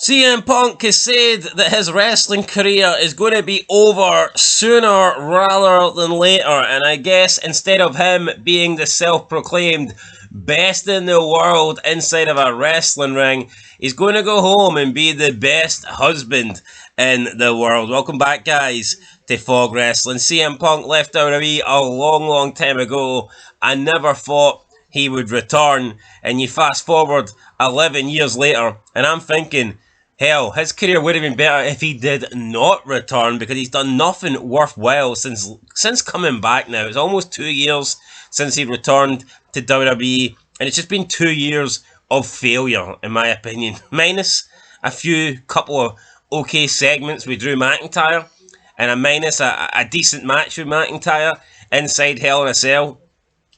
CM Punk has said that his wrestling career is going to be over sooner rather than later, and I guess instead of him being the self-proclaimed best in the world inside of a wrestling ring, he's going to go home and be the best husband in the world. Welcome back, guys, to Fog Wrestling. CM Punk left WWE a long time ago. I never thought he would return, and you fast forward 11 years later, and I'm thinking, hell, his career would have been better if he did not return, because he's done nothing worthwhile since coming back now. It's almost 2 years since he returned to WWE, and it's just been 2 years of failure, in my opinion. Minus a couple of okay segments with Drew McIntyre, and a decent match with McIntyre inside Hell in a Cell.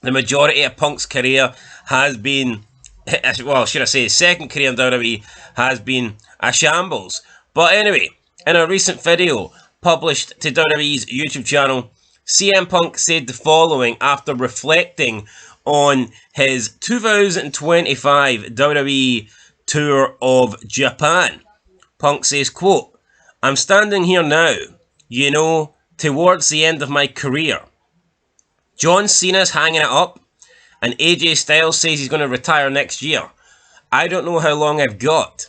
The majority of Punk's career has been, well, should I say, his second career in WWE has been a shambles. But anyway, in a recent video published to WWE's YouTube channel, CM Punk said the following after reflecting on his 2025 WWE Tour of Japan. Punk says, quote, "I'm standing here now, towards the end of my career. John Cena's hanging it up, and AJ Styles says he's going to retire next year. I don't know how long I've got.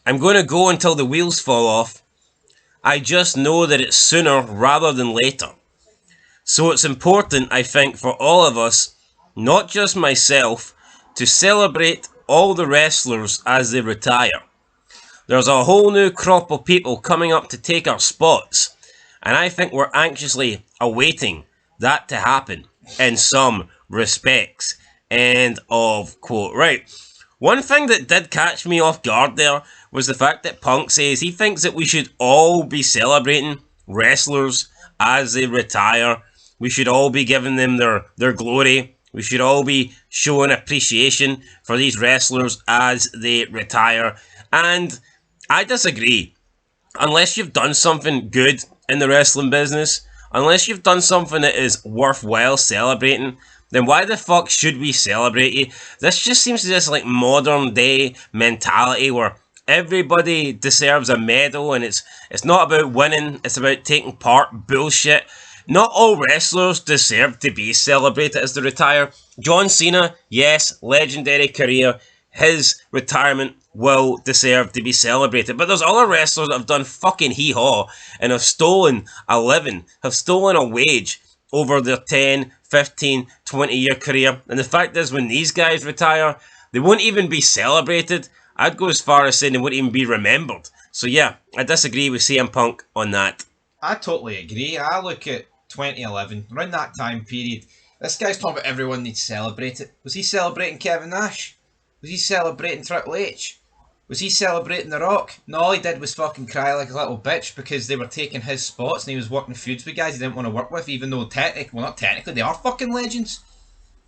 I'm going to go until the wheels fall off. I just know that it's sooner rather than later. So it's important, I think, for all of us, not just myself, to celebrate all the wrestlers as they retire. There's a whole new crop of people coming up to take our spots, and I think we're anxiously awaiting that to happen in some respects." End of quote. Right. One thing that did catch me off guard there was the fact that Punk says he thinks that we should all be celebrating wrestlers as they retire. We should all be giving them their glory. We should all be showing appreciation for these wrestlers as they retire. And I disagree. Unless you've done something good in the wrestling business, unless you've done something that is worthwhile celebrating, then why the fuck should we celebrate you? This just seems to this like modern day mentality where everybody deserves a medal and it's not about winning, it's about taking part. Bullshit. Not all wrestlers deserve to be celebrated as they retire. John Cena, yes, legendary career. His retirement will deserve to be celebrated. But there's other wrestlers that have done fucking hee-haw and have stolen a living, have stolen a wage over their 10, 15, 20-year career. And the fact is, when these guys retire, they won't even be celebrated. I'd go as far as saying they won't even be remembered. So yeah, I disagree with CM Punk on that. I totally agree. I look at 2011, around that time period, this guy's talking about everyone needs to celebrate it. Was he celebrating Kevin Nash? Was he celebrating Triple H? Was he celebrating The Rock? No, all he did was fucking cry like a little bitch because they were taking his spots and he was working feuds with guys he didn't want to work with, even though not technically, they are fucking legends.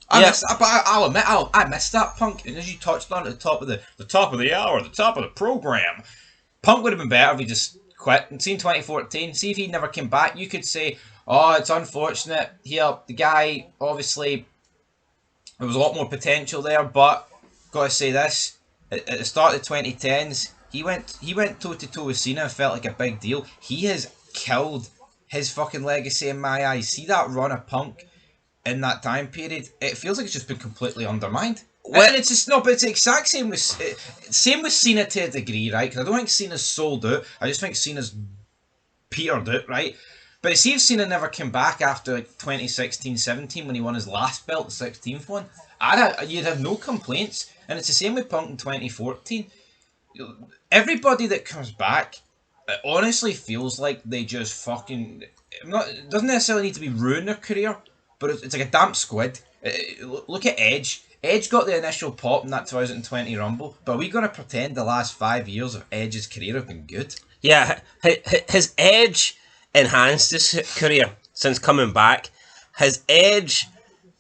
I'll admit, I missed that, Punk. And as you touched on at the top of the hour, the top of the program, Punk would have been better if he just quit and seen 2014. See if he never came back. You could say, oh, it's unfortunate. Here, the guy, obviously, there was a lot more potential there, but gotta say this. At the start of the 2010s, he went toe to toe with Cena and felt like a big deal. He has killed his fucking legacy in my eyes. See that run of Punk in that time period? It feels like it's just been completely undermined. And it's just but it's the exact same with Cena to a degree, right? Because I don't think Cena's sold out. I just think Cena's petered out, right? But see if Cena never came back after like 2016-17 when he won his last belt, the 16th one, you'd have no complaints. And it's the same with Punk in 2014. Everybody that comes back, it honestly feels like they just fucking... It doesn't necessarily need to be ruin their career, but it's like a damp squid. Look at Edge. Edge got the initial pop in that 2020 Rumble, but are we going to pretend the last 5 years of Edge's career have been good? Yeah, his Edge enhanced his career since coming back. Has Edge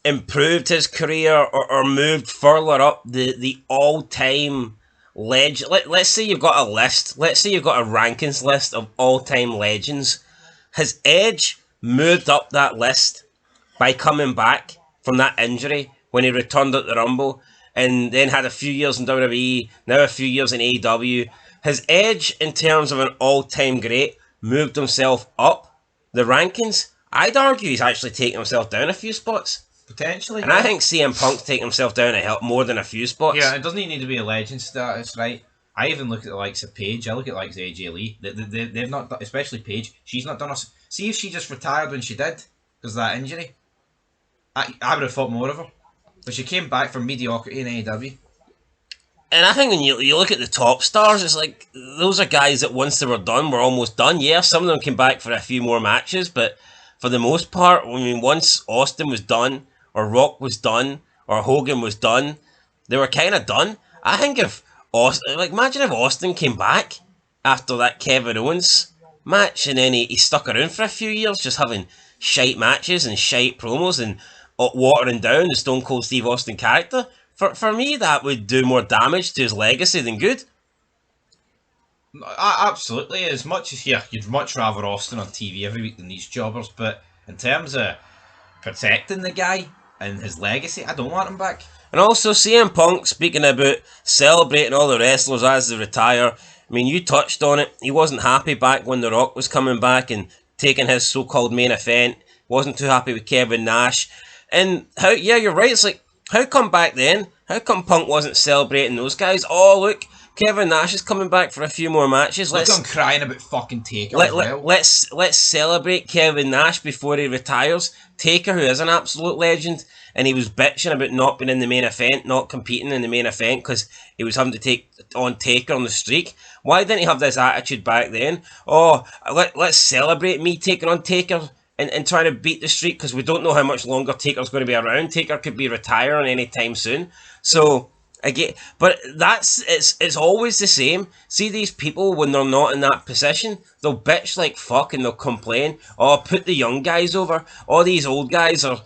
improved his career or moved further up the all-time legend? Let's say you've got a list. Let's say you've got a rankings list of all-time legends. Has Edge moved up that list by coming back from that injury when he returned at the Rumble and then had a few years in WWE, now a few years in AEW? Has Edge, in terms of an all-time great, moved himself up the rankings? I'd argue he's actually taken himself down a few spots. Potentially. And I think CM Punk's taken himself down more than a few spots. Yeah, it doesn't even need to be a legend status, right? I even look at the likes of Paige. I look at the likes of AJ Lee. They've not done, especially Paige. She's not done us. See if she just retired when she did because of that injury. I would have thought more of her, but she came back from mediocrity in AEW. And I think when you look at the top stars, it's like those are guys that once they were done, were almost done. Yeah, some of them came back for a few more matches, but for the most part, I mean, once Austin was done, or Rock was done, or Hogan was done, they were kind of done. I think if Austin, like, imagine if Austin came back after that Kevin Owens match, and then he stuck around for a few years, just having shite matches and shite promos and watering down the Stone Cold Steve Austin character. For me, that would do more damage to his legacy than good. Absolutely. As much as you'd much rather Austin on TV every week than these jobbers, but in terms of protecting the guy and his legacy, I don't want him back. And also CM Punk, speaking about celebrating all the wrestlers as they retire, I mean, you touched on it. He wasn't happy back when The Rock was coming back and taking his so-called main event. Wasn't too happy with Kevin Nash. And you're right. It's like, how come back then? How come Punk wasn't celebrating those guys? Oh, look, Kevin Nash is coming back for a few more matches. Look, I'm crying about fucking Taker as well. Let's celebrate Kevin Nash before he retires. Taker, who is an absolute legend, and he was bitching about not being in the main event, not competing in the main event because he was having to take on Taker on the streak. Why didn't he have this attitude back then? Oh, let's celebrate me taking on Taker and trying to beat the streak because we don't know how much longer Taker's going to be around. Taker could be retiring anytime soon. So but it's always the same. See these people when they're not in that position, they'll bitch like fuck and they'll complain. Oh, put the young guys over. All these old guys are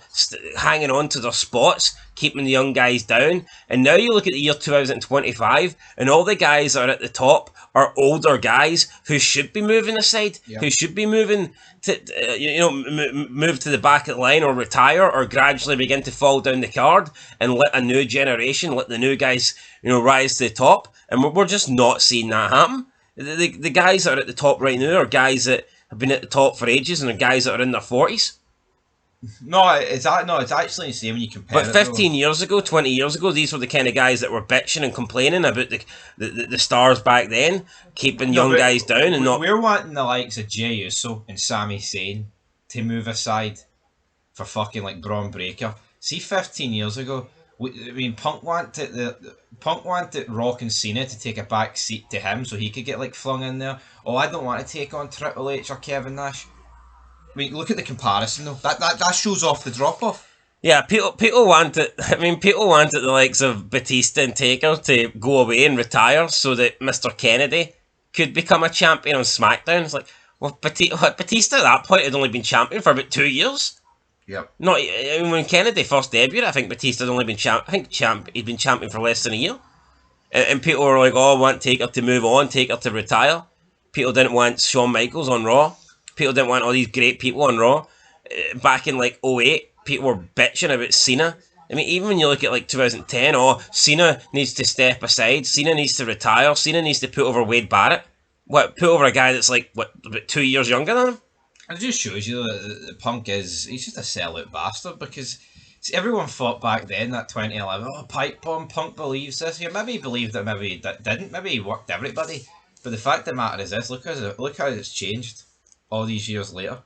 hanging on to their spots, keeping the young guys down. And now you look at the year 2025, and all the guys that are at the top are older guys who should be moving aside, who should be moving to move to the back of the line or retire or gradually begin to fall down the card and let a new generation, let the new guys rise to the top. And we're just not seeing that happen. The guys that are at the top right now are guys that have been at the top for ages and are guys that are in their 40s. No, it's actually insane when you compare. But 15 years ago, 20 years ago, these were the kind of guys that were bitching and complaining about the stars back then, keeping young guys down and not. We're wanting the likes of Jey Uso and Sami Zayn to move aside for fucking like Braun Breaker. See, 15 years ago, I mean, Punk wanted Rock and Cena to take a back seat to him so he could get like flung in there. Oh, I don't want to take on Triple H or Kevin Nash. I mean, look at the comparison though. That shows off the drop off. Yeah, people wanted. I mean, people wanted the likes of Batista and Taker to go away and retire so that Mr. Kennedy could become a champion on SmackDown. It's like, well, Batista at that point had only been champion for about 2 years. Yep. I mean, when Kennedy first debuted, I think Batista had only been he'd been champion for less than a year. And people were like, oh, I want Taker to move on, Taker to retire. People didn't want Shawn Michaels on Raw. People didn't want all these great people on Raw. Back in like 2008, people were bitching about Cena. I mean, even when you look at like 2010, Cena needs to step aside. Cena needs to retire. Cena needs to put over Wade Barrett. Put over a guy that's like, about 2 years younger than him? It just shows you that Punk he's just a sellout bastard because everyone thought back then, that 2011, pipe bomb, Punk believes this. Yeah, maybe he believed it, maybe he didn't. Maybe he worked everybody. But the fact of the matter is this, look how it's changed all these years later,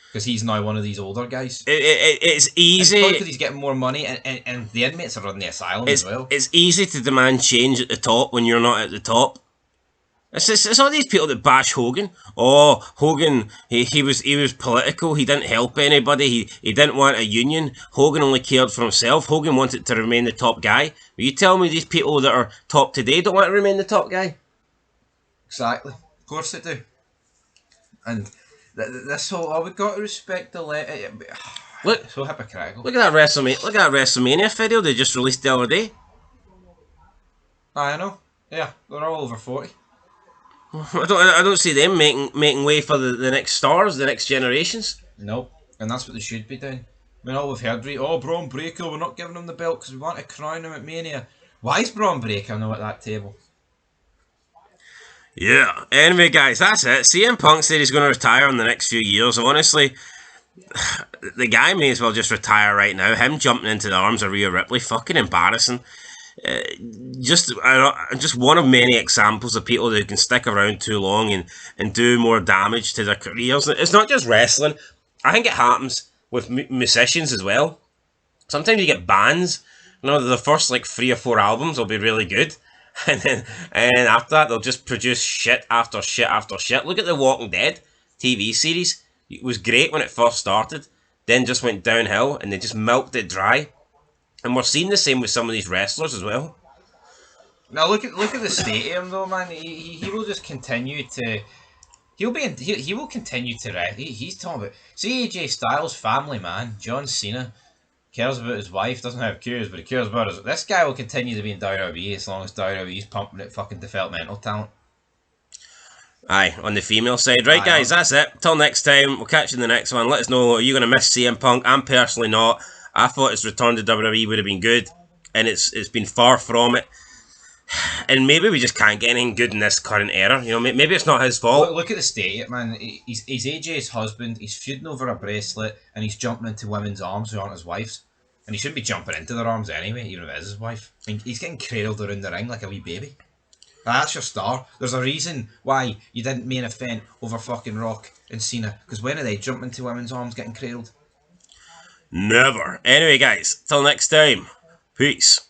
because he's now one of these older guys. It's easy. It's because he's getting more money, and the inmates are on the asylum as well. It's easy to demand change at the top when you're not at the top. It's all these people that bash Hogan. Oh, Hogan, he was political. He didn't help anybody. He didn't want a union. Hogan only cared for himself. Hogan wanted to remain the top guy. Will you tell me these people that are top today don't want to remain the top guy? Exactly. Of course they do. And this whole, we've got to respect the Look, so hypocritical. Look at that WrestleMania video they just released the other day. I know. Yeah, they're all over 40. I don't see them making way for the next stars, the next generations. Nope, and that's what they should be doing. I mean, all we've heard, Braun Breaker, we're not giving him the belt because we want to crown him at Mania. Why is Braun Breaker now at that table? Yeah. Anyway, guys, that's it. CM Punk said he's going to retire in the next few years. Honestly, the guy may as well just retire right now. Him jumping into the arms of Rhea Ripley, fucking embarrassing. Just one of many examples of people who can stick around too long and do more damage to their careers. It's not just wrestling. I think it happens with musicians as well. Sometimes you get bands. You know, the first like 3 or 4 albums will be really good, and then after that they'll just produce shit after shit after shit. Look at the Walking Dead TV series. It was great when it first started, then just went downhill, and they just milked it dry. And we're seeing the same with some of these wrestlers as well. Now look at the stadium though, man. He will just continue to. He will continue to he's talking about. See AJ Styles, family man, John Cena cares about his wife, doesn't have kids, but he cares about his. This guy will continue to be in WWE as long as WWE's pumping out fucking developmental talent. Aye, on the female side. Right, guys, that's it. Till next time, we'll catch you in the next one. Let us know, are you going to miss CM Punk? I'm personally not. I thought his return to WWE would have been good, and it's been far from it. And maybe we just can't get anything good in this current era. You know, maybe it's not his fault. Look at the state, man. He's AJ's husband. He's feuding over a bracelet, and he's jumping into women's arms who aren't his wives. And he shouldn't be jumping into their arms anyway, even if it is his wife. I mean, he's getting cradled around the ring like a wee baby. That's your star. There's a reason why you didn't main event over fucking Rock and Cena. Because when are they jumping into women's arms getting cradled? Never. Anyway, guys, till next time. Peace.